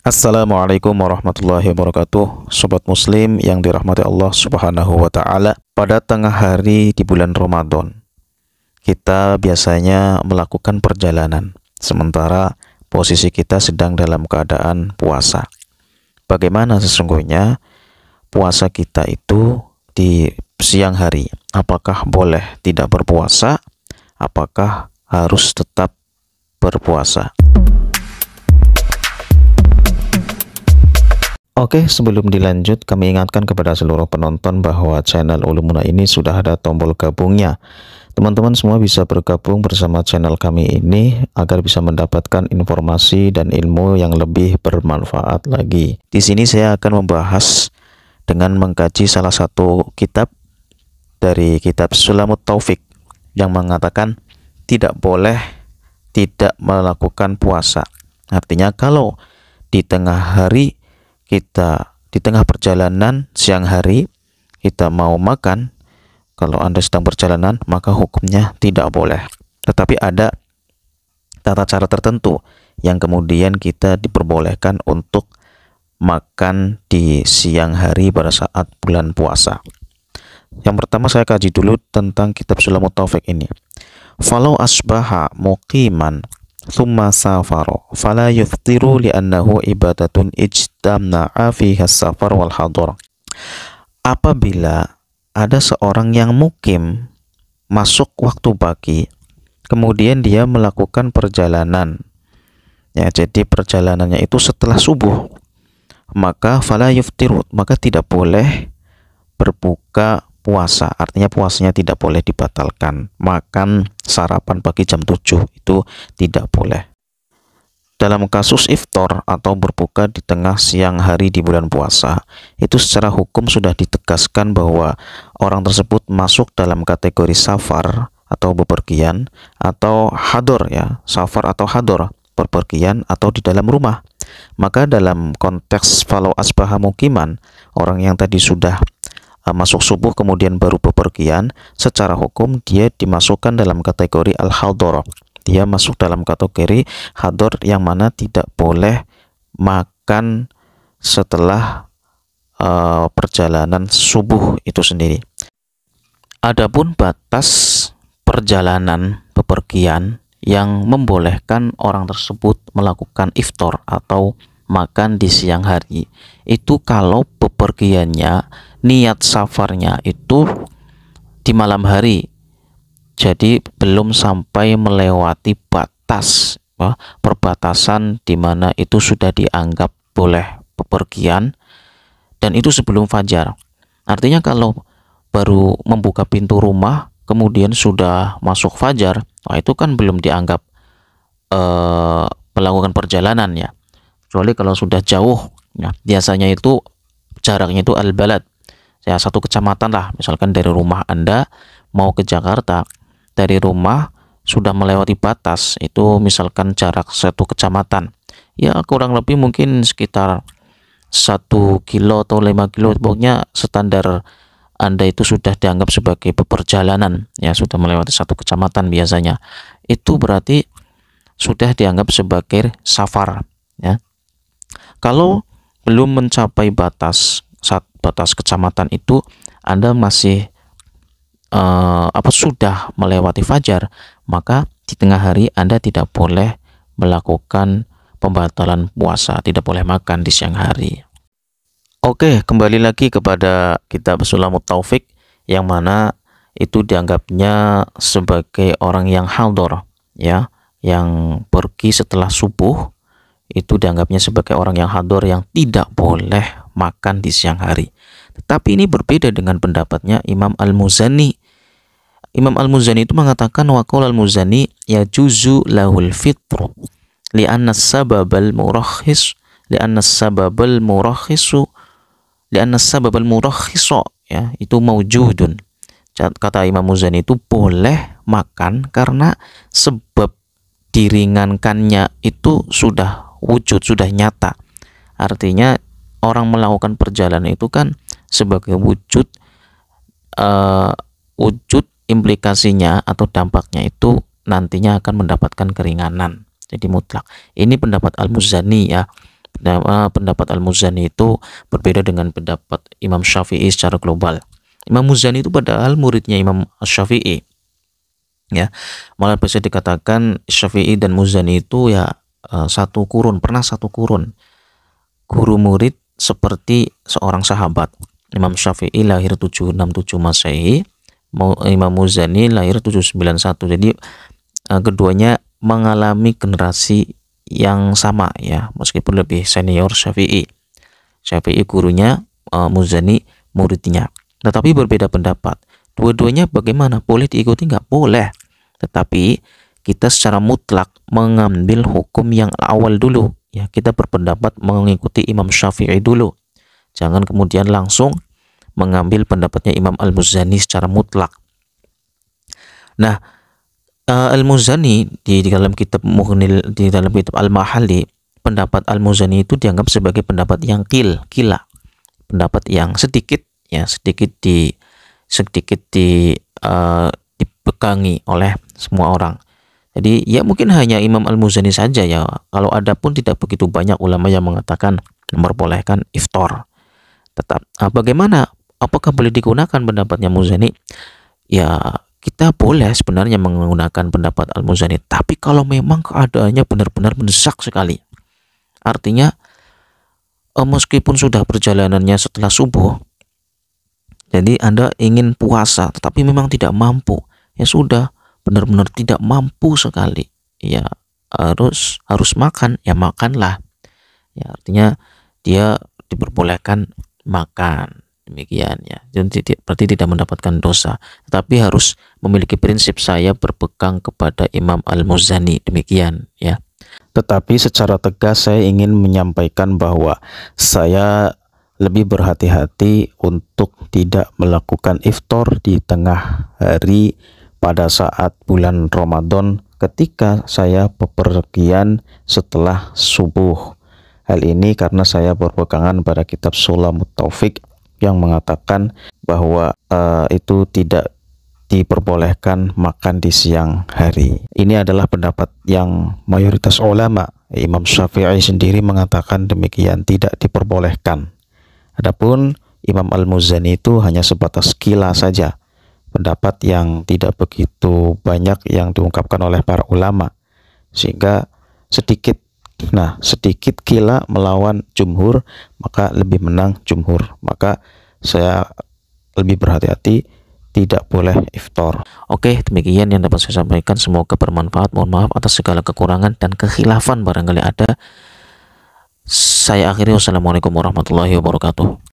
Assalamualaikum warahmatullahi wabarakatuh. Sobat muslim yang dirahmati Allah subhanahu wa ta'ala. Pada tengah hari di bulan Ramadan, kita biasanya melakukan perjalanan, sementara posisi kita sedang dalam keadaan puasa. Bagaimana sesungguhnya puasa kita itu di siang hari? Apakah boleh tidak berpuasa? Apakah harus tetap berpuasa? Oke, sebelum dilanjut, kami ingatkan kepada seluruh penonton bahwa channel Ulumuna ini sudah ada tombol gabungnya. Teman-teman semua bisa bergabung bersama channel kami ini agar bisa mendapatkan informasi dan ilmu yang lebih bermanfaat lagi. Di sini saya akan membahas dengan mengkaji salah satu kitab dari kitab Sulamut Taufik yang mengatakan tidak boleh tidak melakukan puasa. Artinya kalau di tengah hari kita di tengah perjalanan siang hari kita mau makan, kalau Anda sedang perjalanan maka hukumnya tidak boleh. Tetapi ada tata cara tertentu yang kemudian kita diperbolehkan untuk makan di siang hari pada saat bulan puasa. Yang pertama saya kaji dulu tentang kitab Sulamut Taufik ini. Falau asbaha muqiman thumma safaro fala yuftiru li'annahu ibadatun ijtamna'a fiha safar wal hadar. Apabila ada seorang yang mukim masuk waktu pagi, kemudian dia melakukan perjalanan, ya, jadi perjalanannya itu setelah subuh, maka fala yuftiru, maka tidak boleh berbuka puasa. Artinya puasanya tidak boleh dibatalkan. Makan sarapan pagi jam 7 itu tidak boleh. Dalam kasus iftar atau berbuka di tengah siang hari di bulan puasa, itu secara hukum sudah ditegaskan bahwa orang tersebut masuk dalam kategori safar atau bepergian, atau hador, ya, safar atau hador, bepergian atau di dalam rumah. Maka dalam konteks falau asbaha mukiman, orang yang tadi sudah masuk subuh kemudian baru bepergian, secara hukum dia dimasukkan dalam kategori al-hador. Dia masuk dalam kategori hador yang mana tidak boleh makan setelah perjalanan subuh itu sendiri. Adapun batas perjalanan bepergian yang membolehkan orang tersebut melakukan iftar atau makan di siang hari, itu kalau bepergiannya, niat safarnya itu di malam hari, jadi belum sampai melewati batas perbatasan di mana itu sudah dianggap boleh bepergian, dan itu sebelum fajar. Artinya kalau baru membuka pintu rumah kemudian sudah masuk fajar, itu kan belum dianggap melakukan perjalanan, ya. Kecuali kalau sudah jauh, ya, biasanya itu jaraknya itu al-balad, ya, satu kecamatan lah. Misalkan dari rumah Anda mau ke Jakarta, dari rumah sudah melewati batas, itu misalkan jarak satu kecamatan, ya kurang lebih mungkin sekitar 1 kilo atau 5 kilo, pokoknya standar Anda itu sudah dianggap sebagai peperjalanan, ya, sudah melewati satu kecamatan biasanya. Itu berarti sudah dianggap sebagai safar, ya. Kalau belum mencapai batas kecamatan itu, Anda masih sudah melewati fajar, maka di tengah hari Anda tidak boleh melakukan pembatalan puasa, tidak boleh makan di siang hari. Oke, kembali lagi kepada kitab Sulamut Taufik yang mana itu dianggapnya sebagai orang yang hador, ya, yang pergi setelah subuh, itu dianggapnya sebagai orang yang hador yang tidak boleh makan di siang hari. Tetapi ini berbeda dengan pendapatnya Imam Al-Muzani. Imam Al-Muzani itu mengatakan waqala Al-Muzani yajuzu lahul fitru li'anna sababal murakhis ya, itu maujudun. Kata Imam Muzani itu boleh makan karena sebab diringankannya itu sudah wujud, sudah nyata. Artinya orang melakukan perjalanan itu kan sebagai wujud implikasinya atau dampaknya itu nantinya akan mendapatkan keringanan, jadi mutlak. Ini pendapat Al-Muzani, ya. pendapat Al-Muzani itu berbeda dengan pendapat Imam Syafi'i secara global. Imam Muzani itu padahal muridnya Imam Syafi'i, ya. Malah bisa dikatakan Syafi'i dan Muzani itu ya satu kurun, pernah satu kurun. Guru murid seperti seorang sahabat. Imam Syafi'i lahir 767 Masehi, Imam Muzani lahir 791. Jadi keduanya mengalami generasi yang sama, ya, meskipun lebih senior Syafi'i. Syafi'i gurunya, Muzani muridnya. Tetapi berbeda pendapat. Dua-duanya bagaimana? Boleh diikuti nggak? Boleh. Tetapi kita secara mutlak mengambil hukum yang awal dulu. Ya, kita berpendapat mengikuti Imam Syafi'i dulu. Jangan kemudian langsung mengambil pendapatnya Imam Al-Muzani secara mutlak. Nah, Al-Muzani di dalam kitab Mughnil, di dalam kitab Al-Mahalli, pendapat Al-Muzani itu dianggap sebagai pendapat yang kila, pendapat yang sedikit dipegangi oleh semua orang. Jadi ya mungkin hanya Imam Al-Muzani saja, ya. Kalau ada pun tidak begitu banyak ulama yang mengatakan memperbolehkan iftar. Tetap bagaimana? Apakah boleh digunakan pendapatnya Muzani? Ya, kita boleh sebenarnya menggunakan pendapat Al-Muzani, tapi kalau memang keadaannya benar-benar mendesak sekali. Artinya meskipun sudah perjalanannya setelah subuh, jadi Anda ingin puasa tetapi memang tidak mampu, ya sudah, benar-benar tidak mampu sekali, ya harus makan, ya makanlah. Ya, artinya dia diperbolehkan makan, demikian, ya. Jadi berarti tidak mendapatkan dosa, tetapi harus memiliki prinsip saya berpegang kepada Imam Al-Muzani, demikian, ya. Tetapi secara tegas saya ingin menyampaikan bahwa saya lebih berhati-hati untuk tidak melakukan iftar di tengah hari pada saat bulan Ramadan ketika saya bepergian setelah subuh. Hal ini karena saya berpegangan pada kitab Sulamut Taufik yang mengatakan bahwa itu tidak diperbolehkan makan di siang hari. Ini adalah pendapat yang mayoritas ulama. Imam Syafi'i sendiri mengatakan demikian, tidak diperbolehkan. Adapun Imam Al-Muzani itu hanya sebatas kila saja, pendapat yang tidak begitu banyak yang diungkapkan oleh para ulama, sehingga sedikit kila melawan jumhur, maka lebih menang jumhur. Maka saya lebih berhati-hati, tidak boleh iftar. Oke, demikian yang dapat saya sampaikan, semoga bermanfaat. Mohon maaf atas segala kekurangan dan kekhilafan barangkali ada. Saya akhiri, wassalamualaikum warahmatullahi wabarakatuh.